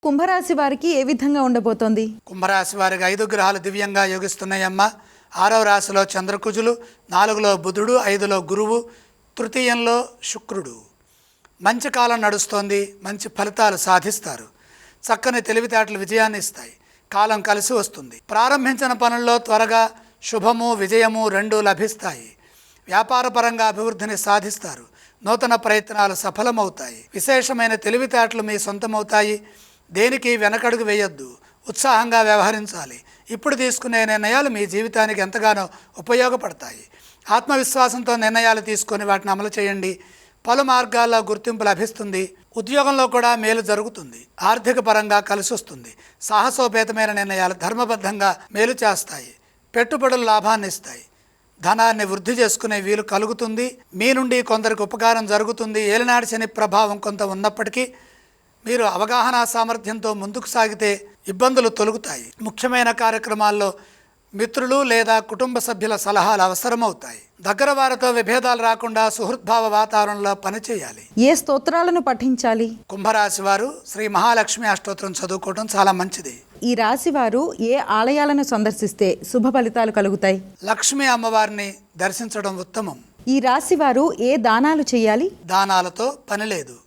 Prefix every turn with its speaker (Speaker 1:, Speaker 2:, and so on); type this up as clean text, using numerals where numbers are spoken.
Speaker 1: కుంభరాశి వారికి ఏ విధంగా ఉండబోతోంది?
Speaker 2: కుంభరాశి వారికి 5 గ్రహాలు దివ్యంగా యోగిస్తున్నాయమ్మ. 6వ రాశిలో చంద్రకుజులు, 4లో బుధుడు, 5లో గురువు, తృతీయంలో శుక్రుడు. మంచి కాలం నడుస్తోంది. మంచి ఫలితాలు సాధిస్తారు. చక్కని తెలివితేటలు విజయాన్ని ఇస్తాయి. కాలం కలిసి వస్తుంది. ప్రారంభించిన పనుల్లో త్వరగా శుభము విజయము రెండూ లభిస్తాయి. వ్యాపారపరంగా అభివృద్ధిని సాధిస్తారు. నూతన ప్రయత్నాలు సఫలమవుతాయి. విశేషమైన తెలివితేటలు మీ సొంతమవుతాయి. దేనికి వెనకడుగు వేయొద్దు. ఉత్సాహంగా వ్యవహరించాలి. ఇప్పుడు తీసుకునే నిర్ణయాలు మీ జీవితానికి ఎంతగానో ఉపయోగపడతాయి. ఆత్మవిశ్వాసంతో నిర్ణయాలు తీసుకొని వాటిని అమలు చేయండి. పలు మార్గాల్లో గుర్తింపు లభిస్తుంది. ఉద్యోగంలో కూడా మేలు జరుగుతుంది. ఆర్థిక పరంగా కలిసి వస్తుంది. సాహసోపేతమైన నిర్ణయాలు ధర్మబద్ధంగా మేలు చేస్తాయి. పెట్టుబడులు లాభాన్ని ఇస్తాయి. ధనాన్ని వృద్ధి చేసుకునే వీలు కలుగుతుంది. మీ నుండి కొందరికి ఉపకారం జరుగుతుంది. ఏలినాటి శని ప్రభావం కొంత ఉన్నప్పటికీ మీరు అవగాహన సామర్థ్యంతో ముందుకు సాగితే ఇబ్బందులు తొలగుతాయి. ముఖ్యమైన కార్యక్రమాల్లో మిత్రులు లేదా కుటుంబ సభ్యుల సలహాలు అవసరమవుతాయి. దగ్గర వారితో విభేదాలు రాకుండా సుహృద్భావ వాతావరణంలో పనిచేయాలి.
Speaker 1: ఏ స్తోత్రాలను పఠించాలి?
Speaker 2: కుంభరాశి వారు శ్రీ మహాలక్ష్మి అష్టోత్తరం చదువుకోవడం చాలా మంచిది.
Speaker 1: ఈ రాశి వారు ఏ ఆలయాలను సందర్శిస్తే శుభ ఫలితాలు కలుగుతాయి?
Speaker 2: లక్ష్మీ అమ్మవారిని దర్శించడం ఉత్తమం.
Speaker 1: ఈ రాశి వారు ఏ దానాలు చేయాలి?
Speaker 2: దానాలతో పని లేదు.